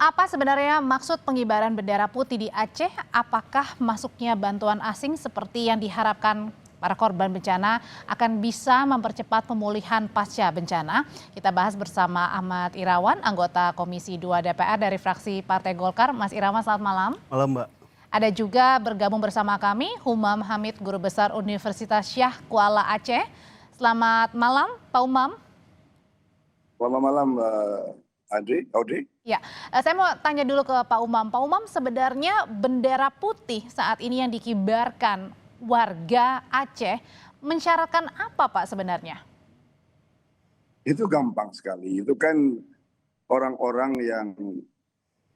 Apa sebenarnya maksud pengibaran bendera putih di Aceh? Apakah masuknya bantuan asing seperti yang diharapkan para korban bencana akan bisa mempercepat pemulihan pasca bencana? Kita bahas bersama Ahmad Irawan, anggota Komisi 2 DPR dari fraksi Partai Golkar. Mas Irawan, selamat malam. Malam, Mbak. Ada juga bergabung bersama kami Humam Hamid, Guru Besar Universitas Syah Kuala Aceh. Selamat malam, Pak Umam. Selamat malam, Audrey. Ya, saya mau tanya dulu ke Pak Umam. Pak Umam, sebenarnya bendera putih saat ini yang dikibarkan warga Aceh mensyaratkan apa, Pak, sebenarnya? Itu gampang sekali. Itu kan orang-orang yang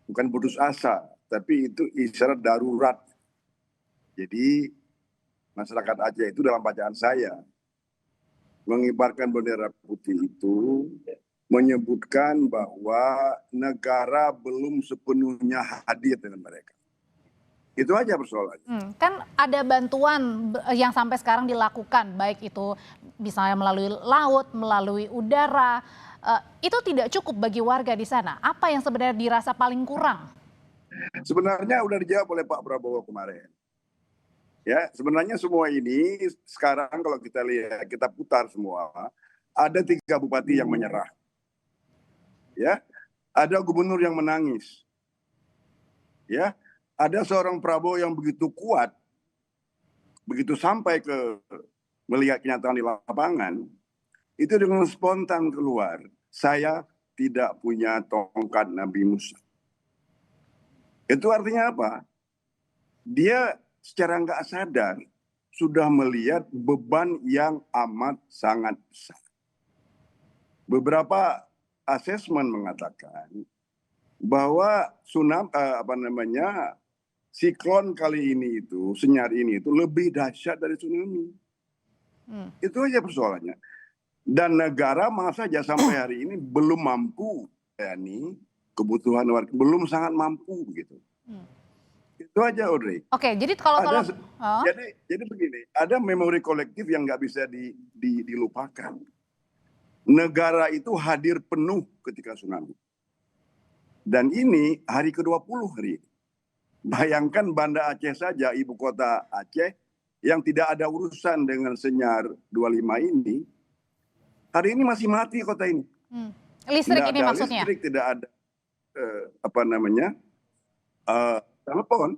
bukan putus asa, tapi itu isyarat darurat. Jadi masyarakat Aceh itu dalam bacaan saya mengibarkan bendera putih itu menyebutkan bahwa negara belum sepenuhnya hadir dengan mereka. Itu aja persoalannya. Kan ada bantuan yang sampai sekarang dilakukan, baik itu misalnya melalui laut, melalui udara. Itu tidak cukup bagi warga di sana. Apa yang sebenarnya dirasa paling kurang? Sebenarnya udah dijawab oleh Pak Prabowo kemarin. Ya, sebenarnya semua ini sekarang kalau kita lihat, kita putar semua, ada 3 bupati yang menyerah. Ya, ada gubernur yang menangis. Ya, ada seorang Prabowo yang begitu kuat, begitu sampai ke melihat kenyataan di lapangan, itu dengan spontan keluar, saya tidak punya tongkat Nabi Musa. Itu artinya apa? Dia secara nggak sadar sudah melihat beban yang amat sangat besar. Beberapa asesmen mengatakan bahwa siklon kali ini itu, senyar ini itu lebih dahsyat dari tsunami. Itu aja persoalannya. Dan negara masa saja sampai hari ini belum mampu, kebutuhan warga belum sangat mampu begitu. Itu aja, Audrey. Oke, jadi kalau jadi begini, ada memori kolektif yang nggak bisa dilupakan. Negara itu hadir penuh ketika tsunami. Dan ini hari ke-20 hari ini. Bayangkan Banda Aceh saja, ibu kota Aceh, yang tidak ada urusan dengan senyar 25 ini, hari ini masih mati kota ini. Listrik tidak ini ada maksudnya? Listrik, tidak ada telepon.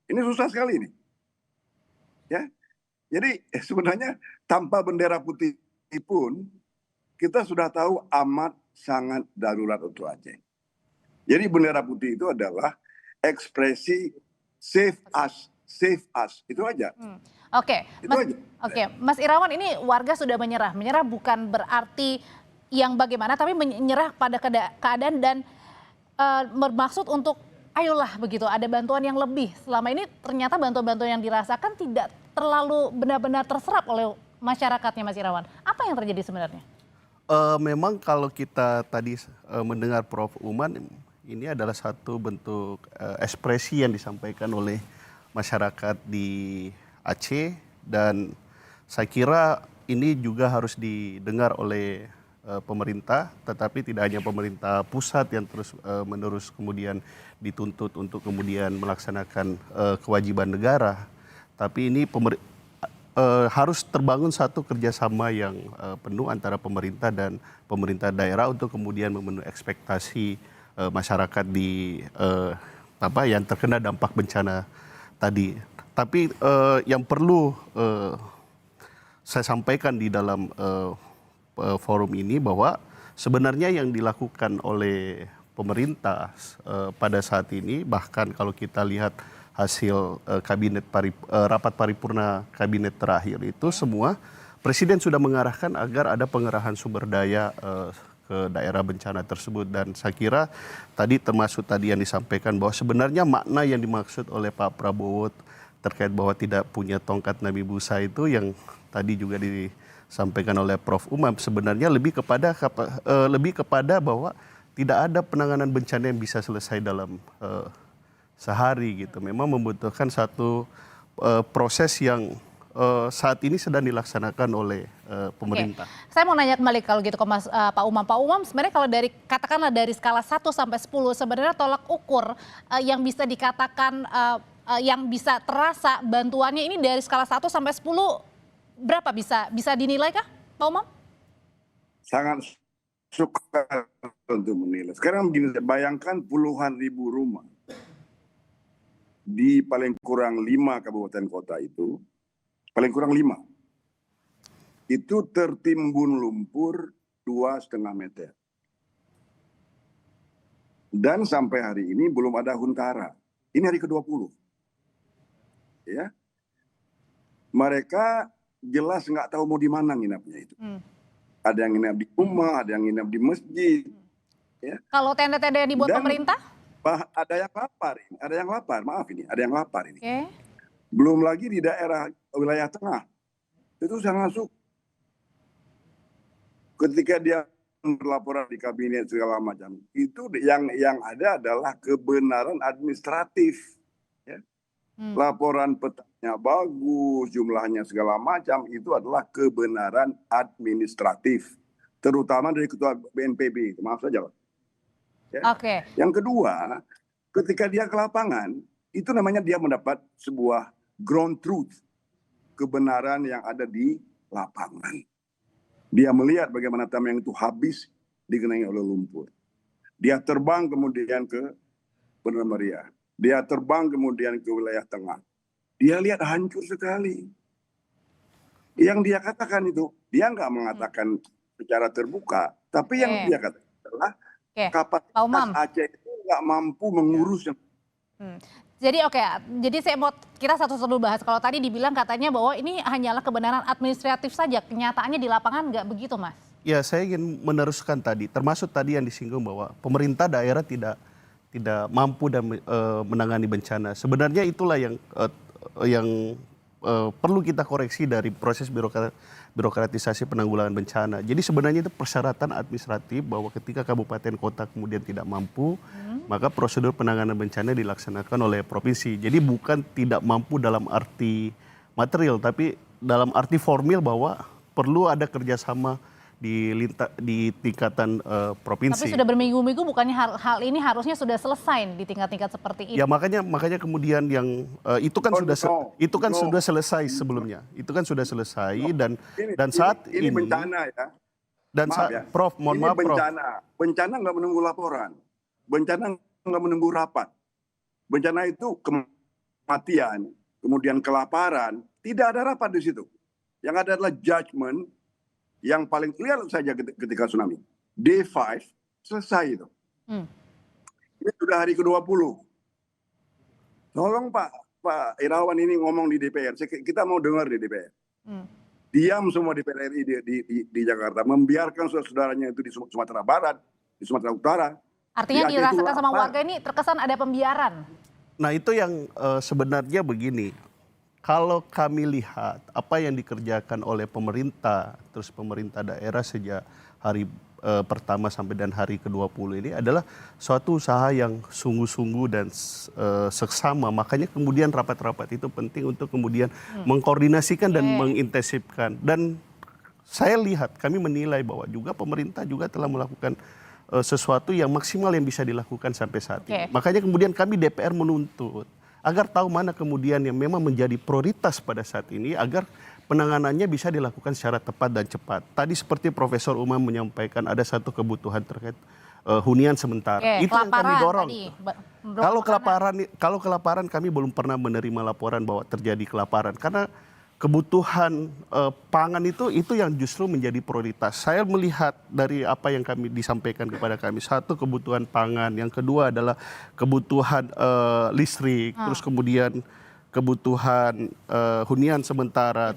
Ini susah sekali ini. Ya. Jadi sebenarnya tanpa bendera putih pun kita sudah tahu amat sangat darurat untuk Aceh. Jadi bendera putih itu adalah ekspresi save us. Itu aja. Oke, Mas Irawan, ini warga sudah menyerah. Menyerah bukan berarti yang bagaimana, tapi menyerah pada keadaan dan bermaksud untuk ayolah begitu, ada bantuan yang lebih. Selama ini ternyata bantuan-bantuan yang dirasakan tidak terlalu benar-benar terserap oleh masyarakatnya, Mas Irawan. Apa yang terjadi sebenarnya? Memang kalau kita tadi mendengar Prof. Uman, ini adalah satu bentuk ekspresi yang disampaikan oleh masyarakat di Aceh, dan saya kira ini juga harus didengar oleh pemerintah, tetapi tidak hanya pemerintah pusat yang terus menerus kemudian dituntut untuk kemudian melaksanakan kewajiban negara, tapi ini harus terbangun satu kerjasama yang penuh antara pemerintah dan pemerintah daerah untuk kemudian memenuhi ekspektasi masyarakat di yang terkena dampak bencana tadi. Tapi yang perlu saya sampaikan di dalam forum ini bahwa sebenarnya yang dilakukan oleh pemerintah pada saat ini, bahkan kalau kita lihat hasil rapat paripurna kabinet terakhir itu, semua Presiden sudah mengarahkan agar ada pengerahan sumber daya ke daerah bencana tersebut. Dan saya kira tadi termasuk tadi yang disampaikan bahwa sebenarnya makna yang dimaksud oleh Pak Prabowo terkait bahwa tidak punya tongkat Nabi Musa itu yang tadi juga disampaikan oleh Prof. Umam, sebenarnya lebih kepada bahwa tidak ada penanganan bencana yang bisa selesai dalam sehari gitu. Memang membutuhkan satu proses yang saat ini sedang dilaksanakan oleh pemerintah. Saya mau nanya kembali kalau gitu ke Pak Umam. Pak Umam, sebenarnya kalau dari katakanlah dari skala 1 sampai 10 sebenarnya tolak ukur yang bisa dikatakan yang bisa terasa bantuannya ini dari skala 1 sampai 10 berapa bisa dinilai kah Pak Umam? Sangat suka untuk menilai. Sekarang begini, bayangkan puluhan ribu rumah di paling kurang 5 kabupaten kota itu, paling kurang 5, itu tertimbun lumpur 2,5 meter. Dan sampai hari ini belum ada huntara. Ini hari ke-20. Ya. Mereka jelas nggak tahu mau di mana nginapnya itu. Ada yang nginap di rumah, ada yang nginap di masjid. Ya. Kalau tenda-tenda yang dibuat pemerintah? Ada yang lapar, ada yang lapar. Maaf ini, ada yang lapar ini. Okay. Belum lagi di daerah wilayah tengah, itu sangat masuk. Ketika dia berlaporan di kabinet segala macam, itu yang ada adalah kebenaran administratif. Ya. Laporan petanya bagus, jumlahnya segala macam, itu adalah kebenaran administratif, terutama dari ketua BNPB. Maaf saja, Pak. Ya. Oke. Yang kedua, ketika dia ke lapangan, itu namanya dia mendapat sebuah ground truth, kebenaran yang ada di lapangan. Dia melihat bagaimana tambang itu habis digenangi oleh lumpur. Dia terbang kemudian ke Benar Meriah. Dia terbang kemudian ke wilayah tengah. Dia lihat hancur sekali. Yang dia katakan itu, dia nggak mengatakan secara terbuka, tapi yang dia katakan adalah kapasitas Aceh itu nggak mampu mengurus. Jadi jadi kita satu-satu bahas. Kalau tadi dibilang katanya bahwa ini hanyalah kebenaran administratif saja, kenyataannya di lapangan nggak begitu, Mas? Ya, saya ingin meneruskan tadi, termasuk tadi yang disinggung bahwa pemerintah daerah tidak mampu dan menangani bencana. Sebenarnya itulah yang perlu kita koreksi dari proses birokratisasi penanggulangan bencana. Jadi sebenarnya itu persyaratan administratif bahwa ketika kabupaten kota kemudian tidak mampu, maka prosedur penanganan bencana dilaksanakan oleh provinsi. Jadi bukan tidak mampu dalam arti material, tapi dalam arti formil bahwa perlu ada kerjasama di tingkatan provinsi. Tapi sudah berminggu-minggu, bukannya hal ini harusnya sudah selesai di tingkat-tingkat seperti ini? Ya makanya kemudian yang itu kan sudah selesai sebelumnya. Itu kan sudah selesai dan saat ini bencana ya. Dan Prof, mohon maaf Prof. Bencana nggak menunggu laporan. Bencana nggak menunggu rapat. Bencana itu kematian, kemudian kelaparan, tidak ada rapat di situ. Yang ada adalah judgment yang paling clear saja ketika tsunami. Day 5 selesai itu. Ini sudah hari ke-20. Tolong Pak Irawan ini ngomong di DPR. Kita mau dengar di DPR. Diam semua di DPR RI di Jakarta. Membiarkan saudara-saudaranya itu di Sumatera Barat, di Sumatera Utara. Artinya dirasakan sama warga ini terkesan ada pembiaran. Nah itu yang sebenarnya begini. Kalau kami lihat apa yang dikerjakan oleh pemerintah, terus pemerintah daerah sejak hari pertama sampai dan hari ke-20 ini adalah suatu usaha yang sungguh-sungguh dan seksama. Makanya kemudian rapat-rapat itu penting untuk kemudian mengkoordinasikan dan mengintensifkan. Dan saya lihat, kami menilai bahwa juga pemerintah juga telah melakukan sesuatu yang maksimal yang bisa dilakukan sampai saat ini. Makanya kemudian kami DPR menuntut agar tahu mana kemudian yang memang menjadi prioritas pada saat ini agar penanganannya bisa dilakukan secara tepat dan cepat. Tadi seperti Profesor Umam menyampaikan ada satu kebutuhan terkait hunian sementara. Itu yang kami dorong. Kalau kelaparan kami belum pernah menerima laporan bahwa terjadi kelaparan karena kebutuhan pangan itu yang justru menjadi prioritas. Saya melihat dari apa yang kami disampaikan kepada kami, satu kebutuhan pangan, yang kedua adalah kebutuhan listrik, terus kemudian kebutuhan hunian sementara,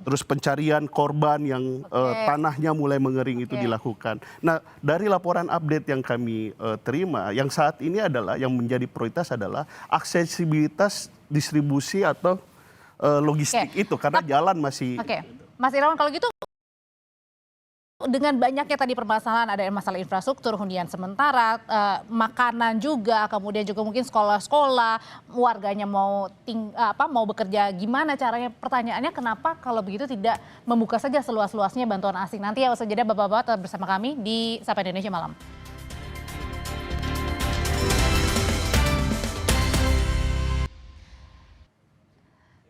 terus pencarian korban yang tanahnya mulai mengering itu dilakukan. Nah dari laporan update yang kami terima, yang saat ini adalah yang menjadi prioritas adalah aksesibilitas distribusi atau logistik itu karena jalan masih. Mas Irawan kalau gitu dengan banyaknya tadi permasalahan, ada masalah infrastruktur, hunian sementara, makanan juga, kemudian juga mungkin sekolah-sekolah, warganya mau bekerja gimana caranya? Pertanyaannya kenapa kalau begitu tidak membuka saja seluas-luasnya bantuan asing? Nanti ya usai jeda Bapak-bapak tetap bersama kami di Sapa Indonesia Malam.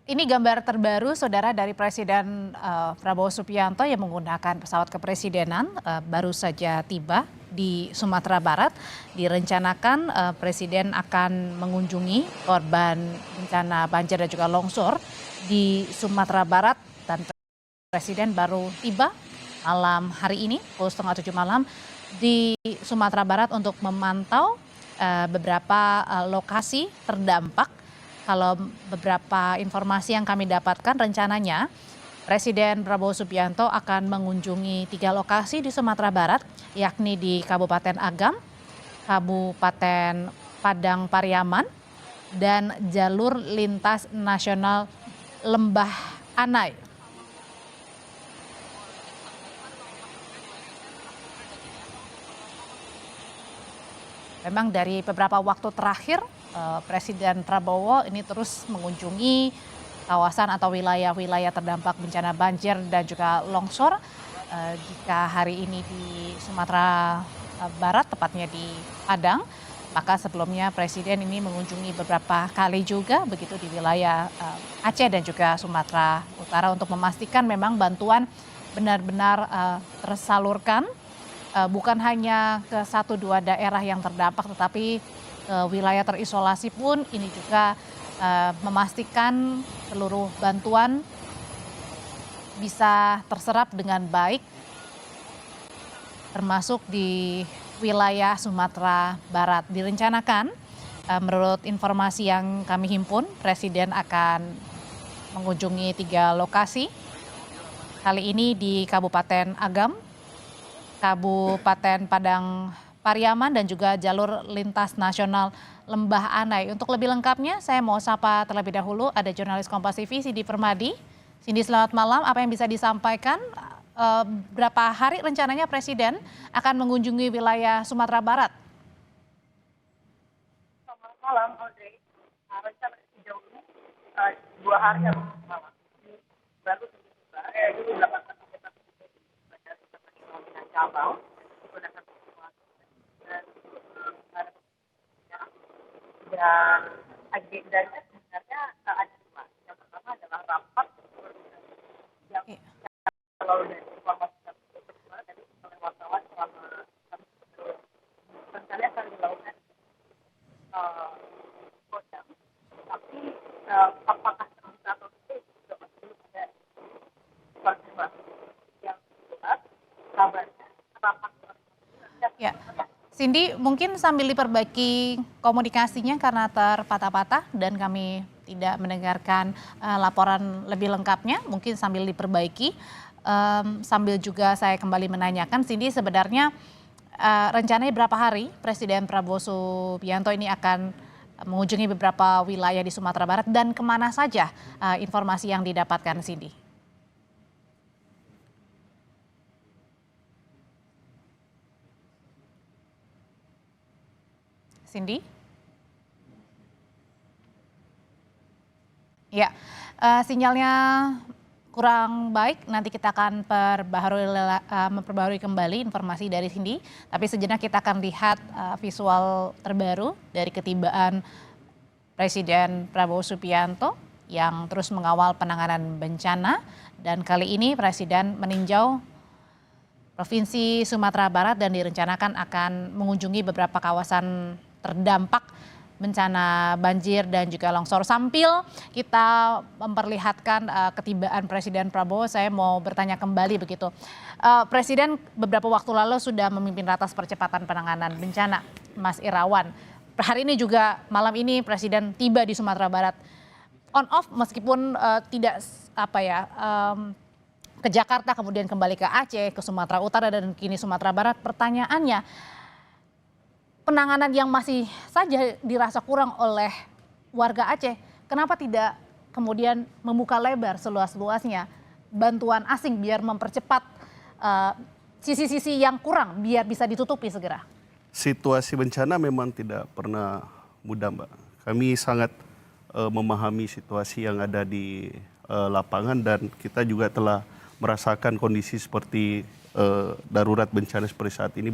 Ini gambar terbaru saudara dari Presiden Prabowo Subianto yang menggunakan pesawat kepresidenan baru saja tiba di Sumatera Barat. Direncanakan Presiden akan mengunjungi korban bencana banjir dan juga longsor di Sumatera Barat, dan Presiden baru tiba malam hari ini pukul 6:30 malam di Sumatera Barat untuk memantau beberapa lokasi terdampak. Kalau beberapa informasi yang kami dapatkan, rencananya Presiden Prabowo Subianto akan mengunjungi 3 lokasi di Sumatera Barat, yakni di Kabupaten Agam, Kabupaten Padang Pariaman, dan jalur lintas nasional Lembah Anai. Memang dari beberapa waktu terakhir Presiden Prabowo ini terus mengunjungi kawasan atau wilayah-wilayah terdampak bencana banjir dan juga longsor. Jika hari ini di Sumatera Barat, tepatnya di Padang, maka sebelumnya Presiden ini mengunjungi beberapa kali juga begitu di wilayah Aceh dan juga Sumatera Utara untuk memastikan memang bantuan benar-benar tersalurkan. Bukan hanya ke 1-2 daerah yang terdampak, tetapi wilayah terisolasi pun ini juga memastikan seluruh bantuan bisa terserap dengan baik, termasuk di wilayah Sumatera Barat. Direncanakan, menurut informasi yang kami himpun, Presiden akan mengunjungi 3 lokasi. Kali ini di Kabupaten Agam, Kabupaten Padang Pariaman, dan juga jalur lintas nasional Lembah Anai. Untuk lebih lengkapnya saya mau sapa terlebih dahulu ada jurnalis Kompas TV Cindy Permadi. Cindy, selamat malam. Apa yang bisa disampaikan? Berapa hari rencananya Presiden akan mengunjungi wilayah Sumatera Barat? Selamat malam, Audrey. Rencana sejauh ini 2 hari atau malam. Baru tiba, dulu 8 kita dengan cabang menggunakan dan agendanya sebenarnya ada 2. Yang pertama adalah rapat yang kalau dari informasi dari oleh wartawan selama rencananya akan dilakukan Kodam, tapi apakah terbuka atau tidak juga masih belum ada konfirmasi yang jelas. Kabarnya rapat. Ya, Cindy, mungkin sambil diperbaiki komunikasinya karena terpatah-patah dan kami tidak mendengarkan laporan lebih lengkapnya, mungkin sambil diperbaiki. Sambil juga saya kembali menanyakan, Cindy, sebenarnya rencananya berapa hari Presiden Prabowo Subianto ini akan mengunjungi beberapa wilayah di Sumatera Barat dan kemana saja informasi yang didapatkan, Cindy? Cindy? Ya, sinyalnya kurang baik. Nanti kita akan memperbarui kembali informasi dari Cindy. Tapi sejenak kita akan lihat visual terbaru dari ketibaan Presiden Prabowo Subianto yang terus mengawal penanganan bencana. Dan kali ini Presiden meninjau Provinsi Sumatera Barat dan direncanakan akan mengunjungi beberapa kawasan terdampak bencana banjir dan juga longsor. Sambil kita memperlihatkan ketibaan Presiden Prabowo, saya mau bertanya kembali begitu. Presiden beberapa waktu lalu sudah memimpin ratas percepatan penanganan bencana, Mas Irawan. Hari ini juga malam ini Presiden tiba di Sumatera Barat. On off meskipun tidak ke Jakarta, kemudian kembali ke Aceh, ke Sumatera Utara, dan kini Sumatera Barat. Pertanyaannya, penanganan yang masih saja dirasa kurang oleh warga Aceh, kenapa tidak kemudian membuka lebar seluas-luasnya bantuan asing biar mempercepat sisi-sisi yang kurang biar bisa ditutupi segera? Situasi bencana memang tidak pernah mudah, Mbak. Kami sangat memahami situasi yang ada di lapangan dan kita juga telah merasakan kondisi seperti darurat bencana seperti saat ini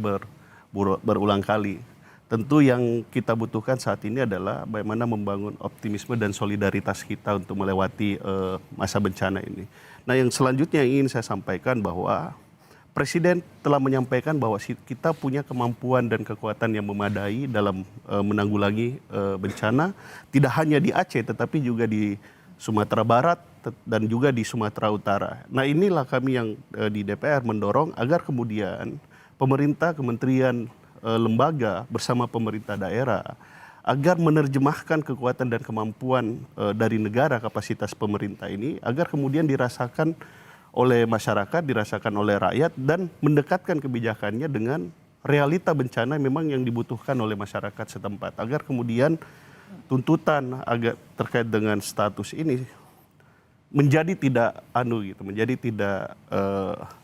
berulang kali. Tentu yang kita butuhkan saat ini adalah bagaimana membangun optimisme dan solidaritas kita untuk melewati masa bencana ini. Nah, yang selanjutnya yang ingin saya sampaikan bahwa Presiden telah menyampaikan bahwa kita punya kemampuan dan kekuatan yang memadai dalam menanggulangi bencana, tidak hanya di Aceh tetapi juga di Sumatera Barat dan juga di Sumatera Utara. Nah, inilah kami yang di DPR mendorong agar kemudian pemerintah, kementerian, lembaga bersama pemerintah daerah agar menerjemahkan kekuatan dan kemampuan dari negara, kapasitas pemerintah ini agar kemudian dirasakan oleh masyarakat, dirasakan oleh rakyat dan mendekatkan kebijakannya dengan realita bencana memang yang dibutuhkan oleh masyarakat setempat agar kemudian tuntutan agak terkait dengan status ini menjadi tidak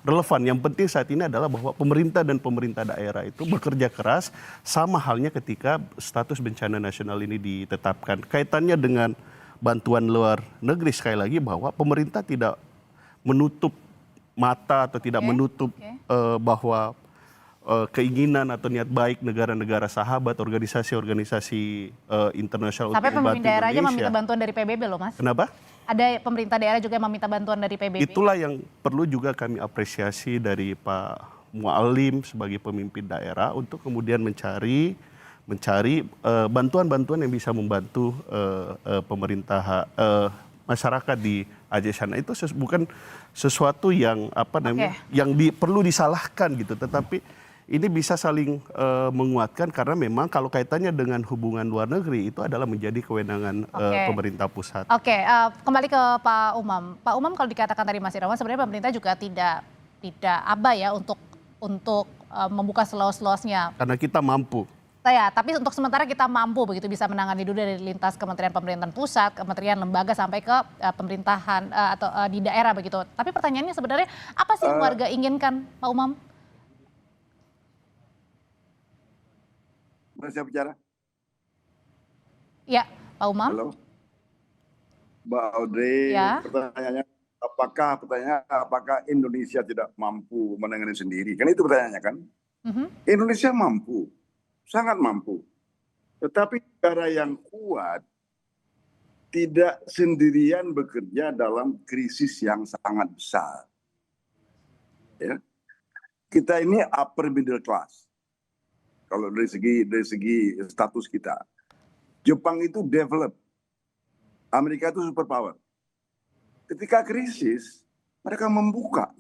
relevan. Yang penting saat ini adalah bahwa pemerintah dan pemerintah daerah itu bekerja keras sama halnya ketika status bencana nasional ini ditetapkan. Kaitannya dengan bantuan luar negeri sekali lagi bahwa pemerintah tidak menutup mata atau tidak menutup bahwa keinginan atau niat baik negara-negara sahabat, organisasi-organisasi internasional Sampai untuk membantu pemimpin daerah aja Indonesia. meminta bantuan dari PBB loh, Mas. Kenapa? Ada pemerintah daerah juga yang meminta bantuan dari PBB. Itulah yang perlu juga kami apresiasi dari Pak Mualim sebagai pemimpin daerah untuk kemudian mencari bantuan-bantuan yang bisa membantu pemerintah masyarakat di Aceh sana. Itu bukan sesuatu yang perlu disalahkan gitu, tetapi ini bisa saling menguatkan karena memang kalau kaitannya dengan hubungan luar negeri itu adalah menjadi kewenangan pemerintah pusat. Oke, kembali ke Pak Umam. Pak Umam, kalau dikatakan tadi Mas Irawan, sebenarnya pemerintah juga tidak abai ya untuk membuka seluas-luasnya. Karena kita mampu. Tapi untuk sementara kita mampu begitu bisa menangani dulu dari lintas kementerian pemerintahan pusat, kementerian lembaga sampai ke pemerintahan atau di daerah begitu. Tapi pertanyaannya sebenarnya apa sih yang warga inginkan, Pak Umam? Boleh saya bicara? Ya, Pak Umam. Halo, Mbak Audrey. Ya. Pertanyaannya, apakah Indonesia tidak mampu menangani sendiri? Kan itu pertanyaannya kan? Indonesia mampu, sangat mampu. Tetapi negara yang kuat tidak sendirian bekerja dalam krisis yang sangat besar. Ya. Kita ini upper middle class. Kalau dari segi status kita. Jepang itu develop. Amerika itu superpower. Ketika krisis, mereka membuka.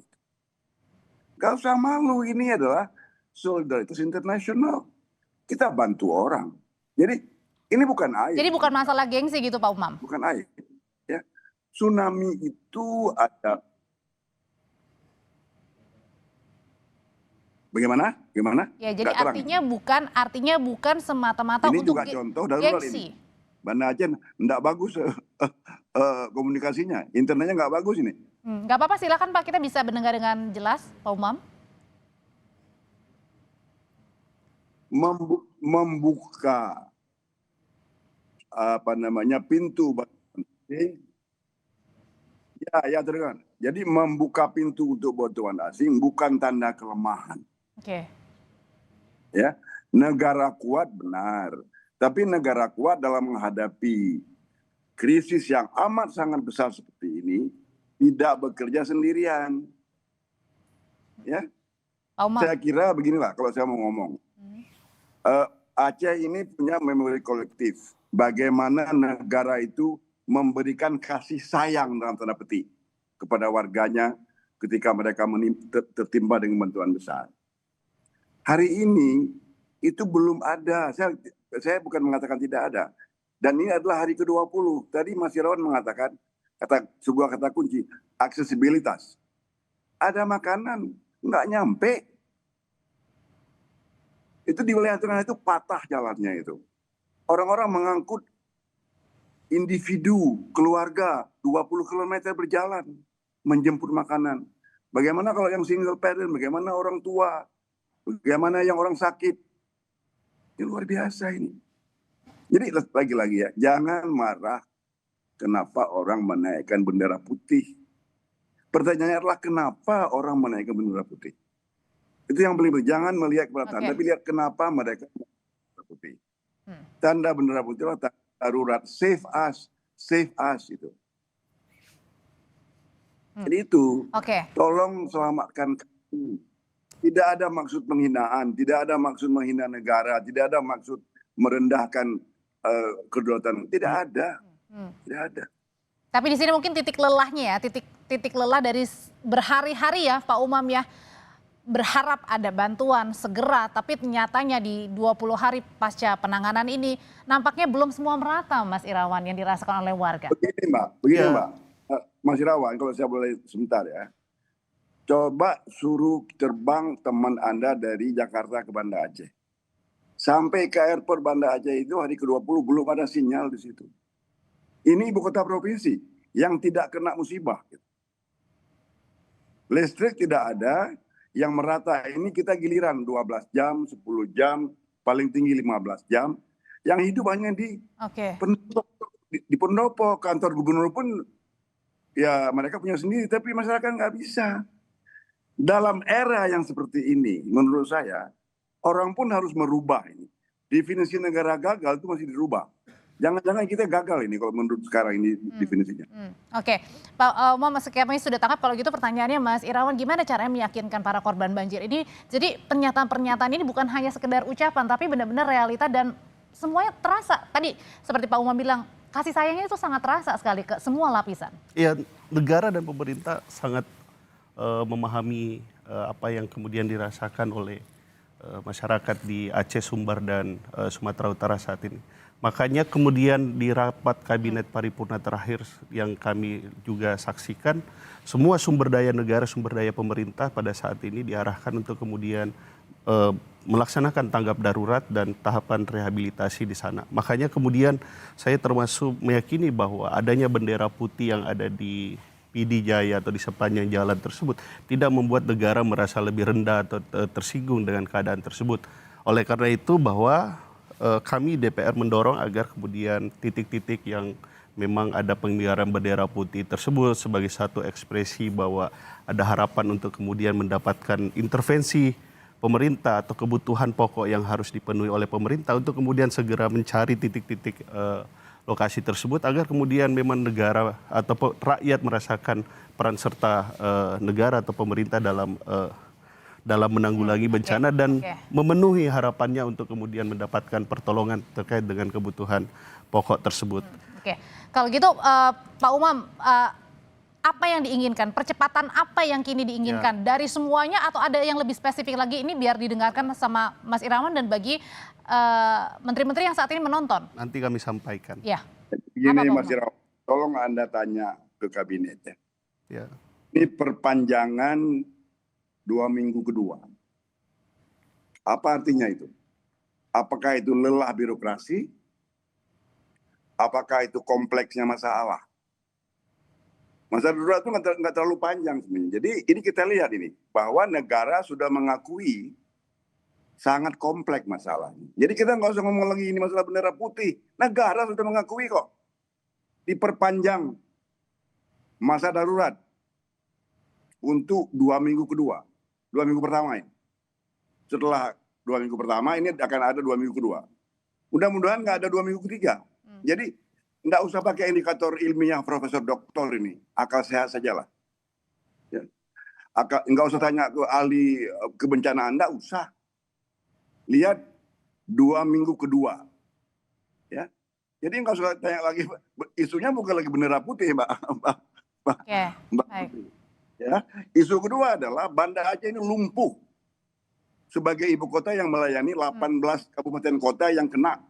Gak usah malu, ini adalah solidaritas internasional. Kita bantu orang. Jadi ini bukan aib. Jadi bukan masalah gengsi gitu Pak Umam? Bukan aib. Ya. Tsunami itu ada. Bagaimana? Ya, jadi artinya bukan semata-mata ini untuk juga contoh darurat gengsi. ini. Mana aja enggak bagus komunikasinya, internetnya enggak bagus ini. Nggak apa-apa, silakan Pak, kita bisa mendengar dengan jelas, Pak Umam. Membuka pintu ya terdengar. Jadi membuka pintu untuk bantuan asing bukan tanda kelemahan. Oke. Ya, negara kuat benar, tapi negara kuat dalam menghadapi krisis yang amat sangat besar seperti ini tidak bekerja sendirian. Ya, Pak Umam. saya kira beginilah kalau saya mau ngomong. Aceh ini punya memori kolektif. Bagaimana negara itu memberikan kasih sayang dalam tanda petik kepada warganya ketika mereka tertimpa dengan bantuan besar. Hari ini itu belum ada. Saya bukan mengatakan tidak ada. Dan ini adalah hari ke-20. Tadi Mas Irawan mengatakan sebuah kata kunci, aksesibilitas. Ada makanan, nggak nyampe. Itu di wilayah tengah itu patah jalannya itu. Orang-orang mengangkut individu, keluarga, 20 km berjalan menjemput makanan. Bagaimana kalau yang single parent, bagaimana orang tua, bagaimana yang orang sakit. Ini luar biasa ini. Jadi lagi-lagi ya, jangan marah kenapa orang menaikkan bendera putih. Pertanyaannya adalah kenapa orang menaikkan bendera putih. Itu yang paling penting. Jangan melihat keberatan, tapi lihat kenapa mereka bendera putih. Tanda bendera putih adalah tanda darurat, save us itu. Jadi itu, tolong selamatkan kami. Tidak ada maksud penghinaan, tidak ada maksud menghina negara, tidak ada maksud merendahkan kedaulatan, tidak ada. Tapi di sini mungkin titik lelahnya ya, titik lelah dari berhari-hari ya Pak Umam ya, berharap ada bantuan segera, tapi nyatanya di 20 hari pasca penanganan ini nampaknya belum semua merata, Mas Irawan, yang dirasakan oleh warga. Begini Mbak, Mas Irawan, kalau saya boleh sebentar ya. Coba suruh terbang teman Anda dari Jakarta ke Banda Aceh. Sampai ke airport Banda Aceh itu hari ke-20 belum ada sinyal di situ. Ini ibu kota provinsi yang tidak kena musibah. Listrik tidak ada, yang merata ini kita giliran 12 jam, 10 jam, paling tinggi 15 jam. Yang hidup hanya di pendopo, kantor gubernur pun ya mereka punya sendiri, tapi masyarakat nggak bisa. Dalam era yang seperti ini, menurut saya, orang pun harus merubah ini. Definisi negara gagal itu masih dirubah. Jangan-jangan kita gagal ini kalau menurut sekarang ini definisinya. Oke, Pak Umam, kami sudah tangkap. Kalau gitu pertanyaannya Mas Irawan, gimana caranya meyakinkan para korban banjir ini? Jadi pernyataan-pernyataan ini bukan hanya sekedar ucapan, tapi benar-benar realita dan semuanya terasa. Tadi seperti Pak Umam bilang, kasih sayangnya itu sangat terasa sekali ke semua lapisan. Iya, negara dan pemerintah sangat memahami apa yang kemudian dirasakan oleh masyarakat di Aceh, Sumbar, dan Sumatera Utara saat ini. Makanya kemudian di rapat kabinet paripurna terakhir yang kami juga saksikan, semua sumber daya negara, sumber daya pemerintah pada saat ini diarahkan untuk kemudian melaksanakan tanggap darurat dan tahapan rehabilitasi di sana. Makanya kemudian saya termasuk meyakini bahwa adanya bendera putih yang ada di PD Jaya atau di sepanjang jalan tersebut tidak membuat negara merasa lebih rendah atau tersinggung dengan keadaan tersebut. Oleh karena itu bahwa kami DPR mendorong agar kemudian titik-titik yang memang ada pengibaran bendera putih tersebut sebagai satu ekspresi bahwa ada harapan untuk kemudian mendapatkan intervensi pemerintah atau kebutuhan pokok yang harus dipenuhi oleh pemerintah untuk kemudian segera mencari titik-titik lokasi tersebut agar kemudian memang negara atau rakyat merasakan peran serta negara atau pemerintah dalam menanggulangi bencana dan memenuhi harapannya untuk kemudian mendapatkan pertolongan terkait dengan kebutuhan pokok tersebut. Oke, kalau gitu Pak Umam, apa yang diinginkan? Percepatan apa yang kini diinginkan dari semuanya atau ada yang lebih spesifik lagi ini biar didengarkan sama Mas Irawan dan bagi menteri-menteri yang saat ini menonton? Nanti kami sampaikan. Ya. Begini Mas Irawan, tolong Anda tanya ke kabinet ya. Ya. Ini perpanjangan 2 minggu kedua. Apa artinya itu? Apakah itu lelah birokrasi? Apakah itu kompleksnya masalah? Masa darurat itu nggak terlalu panjang sebenarnya. Jadi ini kita lihat ini bahwa negara sudah mengakui sangat kompleks masalahnya. Jadi kita nggak usah ngomong lagi ini masalah bendera putih. Negara sudah mengakui kok. Diperpanjang masa darurat untuk 2 minggu kedua. 2 minggu pertama ini. Setelah 2 minggu pertama ini akan ada 2 minggu kedua. Mudah-mudahan nggak ada 2 minggu ketiga. Jadi nggak usah pakai indikator ilmiah Profesor Doktor ini, akal sehat sajalah. Ya. Nggak usah tanya ke ahli kebencanaan, nggak usah. Lihat 2 minggu kedua. Ya. Jadi nggak usah tanya lagi, isunya bukan lagi bendera putih, Mbak. Baik. Ya. Isu kedua adalah Banda Aceh ini lumpuh sebagai ibu kota yang melayani 18 kabupaten kota yang kena.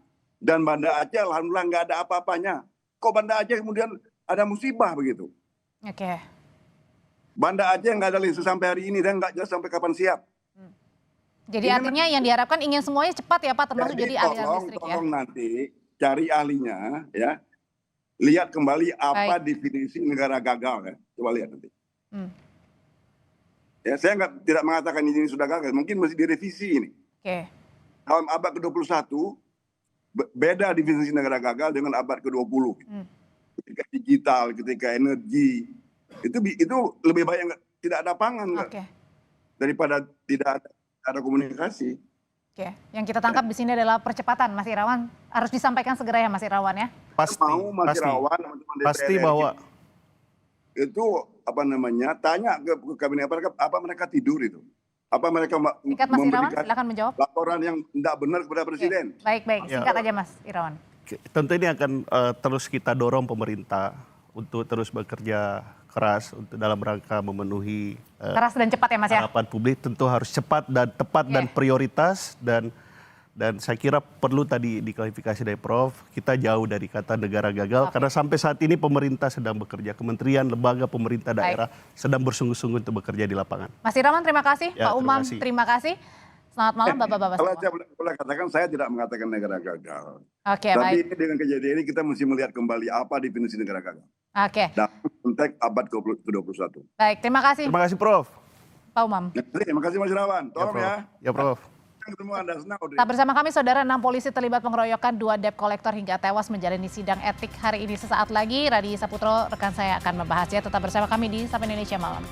Dan Banda Aceh alhamdulillah nggak ada apa-apanya. Kok Banda Aceh kemudian ada musibah begitu? Oke. Banda Aceh nggak ada listrik sampai hari ini dan nggak jelas sampai kapan siap. Jadi ini artinya yang diharapkan ingin semuanya cepat ya Pak, termasuk jadi aliran listrik ya. Tolong nanti cari ahlinya ya. Lihat kembali apa definisi negara gagal ya. Coba lihat nanti. Ya, saya tidak mengatakan ini sudah gagal, mungkin masih direvisi ini. Oke. Dalam abad ke-21 beda definisi negara gagal dengan abad ke-20. Ketika digital, ketika energi, itu lebih baik tidak ada pangan Oke. daripada tidak ada komunikasi. Oke, yang kita tangkap di sini adalah percepatan, Mas Irawan. Harus disampaikan segera ya, Mas Irawan ya. Pasti, Mau Mas pasti, Irawan, teman-teman DPR pasti bahwa itu tanya ke kabinet apa mereka tidur itu, apa mereka Singkat Mas Irawan, memberikan silakan menjawab. laporan yang tidak benar kepada presiden. Baik, Ya. singkat aja Mas Irawan. tentu ini akan terus kita dorong pemerintah untuk terus bekerja keras untuk dalam rangka memenuhi Keras dan cepat ya Mas ya. harapan publik. Tentu harus cepat dan tepat dan prioritas, dan saya kira perlu tadi diklarifikasi dari Prof, kita jauh dari kata negara gagal karena sampai saat ini pemerintah sedang bekerja, kementerian, lembaga pemerintah daerah sedang bersungguh-sungguh untuk bekerja di lapangan. Mas Irawan terima kasih, Ya, Pak Umam terima kasih. terima kasih. Selamat malam Bapak-bapak Kalau semua. saya boleh katakan, saya tidak mengatakan negara gagal. Oke, Tapi baik. ini dengan kejadian ini kita mesti melihat kembali apa definisi negara gagal Oke, dalam konteks abad ke-21. baik. Terima kasih Terima kasih Prof. Pak Umam. Terima kasih Mas Irawan. Tolong Prof. ya. Ya Prof. Ketemu Anda senang, Audrey. Tetap bersama kami Saudara, 6 polisi terlibat pengeroyokan 2 debt collector hingga tewas menjalani sidang etik hari ini. Sesaat lagi Radi Saputro rekan saya akan membahasnya. Tetap bersama kami di Sapa Indonesia Malam.